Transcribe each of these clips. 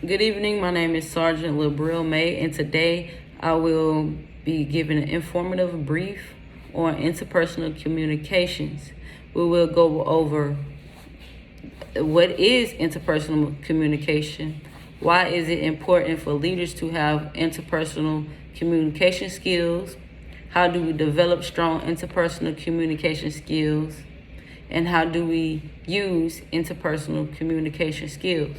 Good evening. My name is Sergeant Labril May, and today I will be giving an informative brief on interpersonal communications. We will go over what is interpersonal communication, why is it important for leaders to have interpersonal communication skills, how do we develop strong interpersonal communication skills, and how do we use interpersonal communication skills.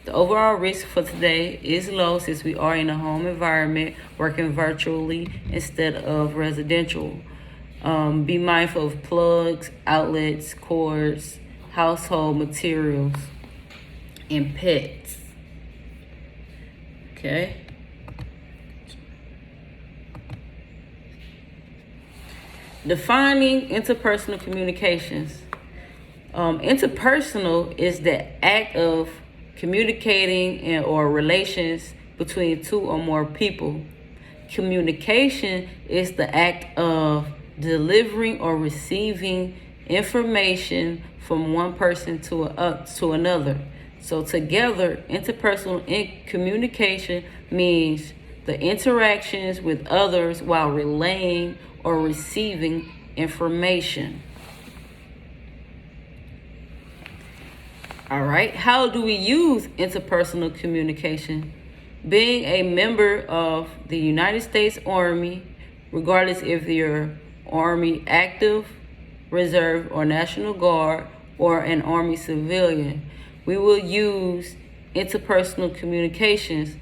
The overall risk for today is low since we are in a home environment working virtually instead of residential. Be mindful of plugs, outlets, cords, household materials, and pets. Okay. Defining interpersonal communications. Interpersonal is the act of communicating or relations between two or more people. Communication is the act of delivering or receiving information from one person to another. So together, interpersonal communication means the interactions with others while relaying or receiving information. All right, how do we use interpersonal communication? Being a member of the United States Army, regardless if you're Army active, reserve, or National Guard, or an Army civilian, we will use interpersonal communications.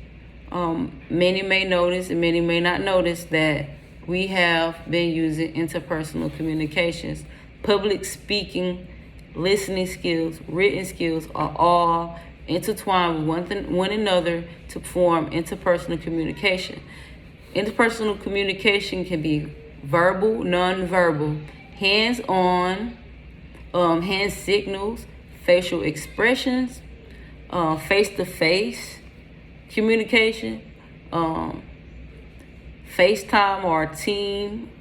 Many may notice and many may not notice that we have been using interpersonal communications. Public speaking, listening skills, written skills are all intertwined with one another to form interpersonal communication. Interpersonal communication can be verbal, non-verbal, hands-on, hand signals, facial expressions, face-to-face communication, FaceTime or team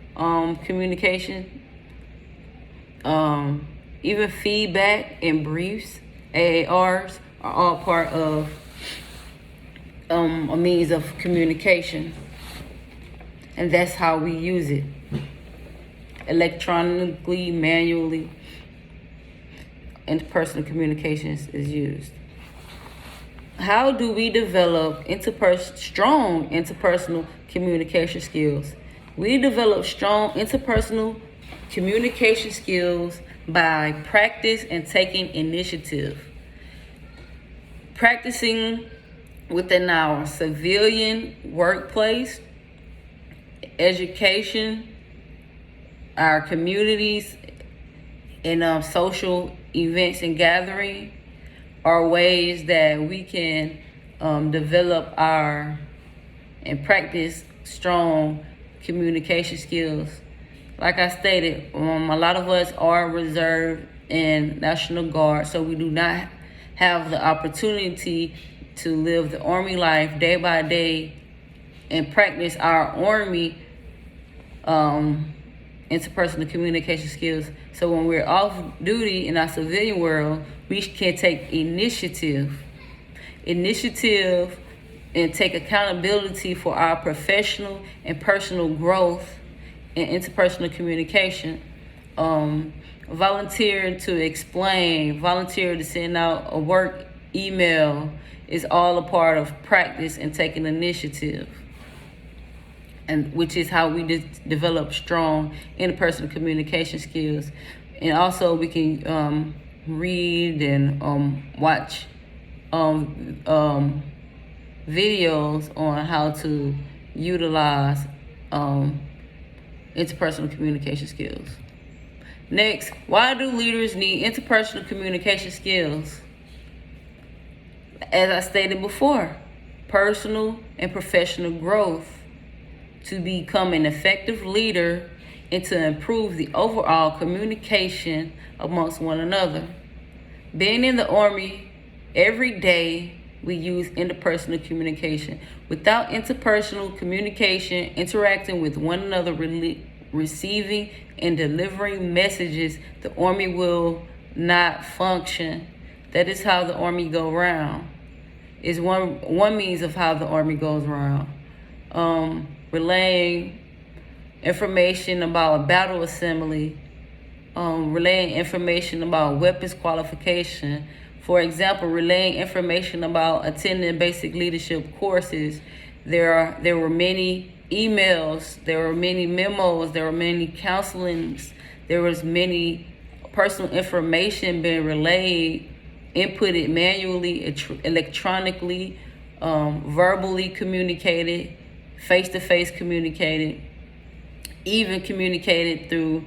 communication, even feedback and briefs, AARs, are all part of a means of communication. And that's how we use it. Electronically, manually, interpersonal communications is used. How do we develop strong interpersonal communication skills? We develop strong interpersonal communication skills by practice and taking initiative. Practicing within our civilian workplace, education, our communities, and social events and gathering are ways that we can develop and practice strong communication skills. Like I stated, a lot of us are reserve and National Guard, so we do not have the opportunity to live the Army life day by day and practice our Army interpersonal communication skills. So when we're off duty in our civilian world, we can take initiative and take accountability for our professional and personal growth in interpersonal communication. Volunteer to explain, volunteer to send out a work email is all a part of practice and taking initiative, and which is how we develop strong interpersonal communication skills. And also we can read and watch videos on how to utilize interpersonal communication skills. Next, why do leaders need interpersonal communication skills? As I stated before, personal and professional growth to become an effective leader and to improve the overall communication amongst one another. Being in the Army, every day we use interpersonal communication. Without interpersonal communication, interacting with one another, receiving and delivering messages, the Army will not function. That is how the Army go round. is one means of how the Army goes around. Relaying information about a battle assembly, relaying information about weapons qualification. For example, relaying information about attending basic leadership courses. There were many emails, there were many memos, there were many counselings, there was many personal information being relayed, inputted manually, electronically, verbally communicated, face-to-face communicated, even communicated through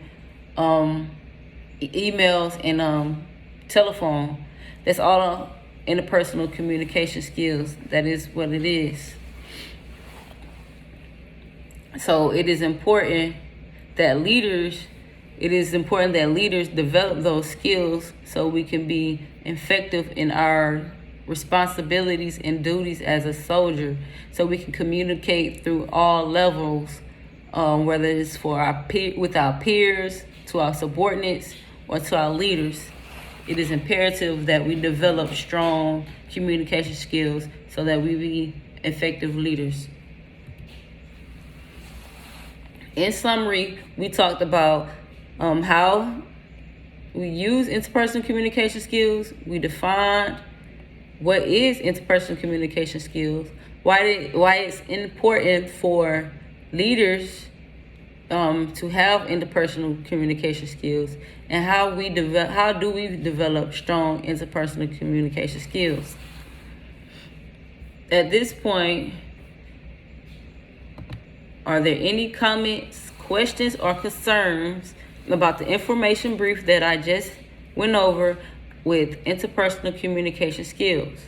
emails and telephone. That's all interpersonal communication skills. That is what it is. So it is important that leaders develop those skills so we can be effective in our responsibilities and duties as a soldier, so we can communicate through all levels, whether it's with our peers, to our subordinates, or to our leaders. It is imperative that we develop strong communication skills so that we be effective leaders. In summary, we talked about how we use interpersonal communication skills. We defined what is interpersonal communication skills, why it's important for leaders to have interpersonal communication skills, and how do we develop strong interpersonal communication skills. At this point, are there any comments, questions, or concerns about the information brief that I just went over with interpersonal communication skills?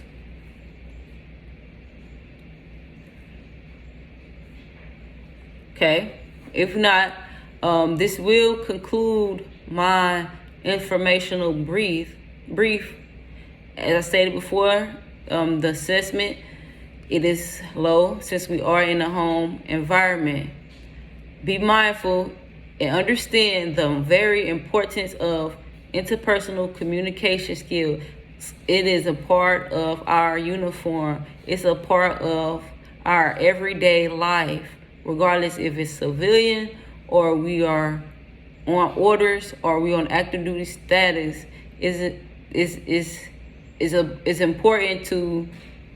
Okay, if not, this will conclude my informational brief. As I stated before, the assessment, it is low since we are in a home environment. Be mindful and understand the very importance of interpersonal communication skills. It is a part of our uniform. It's a part of our everyday life, regardless if it's civilian or we are on orders or we on active duty status. It's important to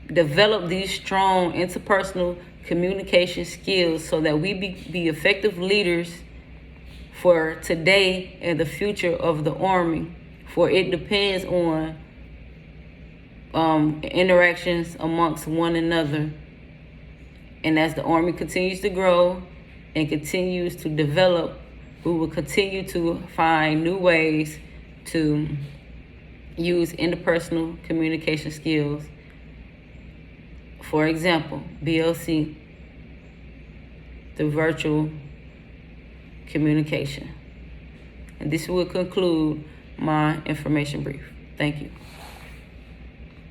develop these strong interpersonal communication skills so that we be effective leaders for today and the future of the Army, for it depends on interactions amongst one another. And as the Army continues to grow and continues to develop, we will continue to find new ways to use interpersonal communication skills. For example, BLC, the virtual communication. And this will conclude my information brief. Thank you.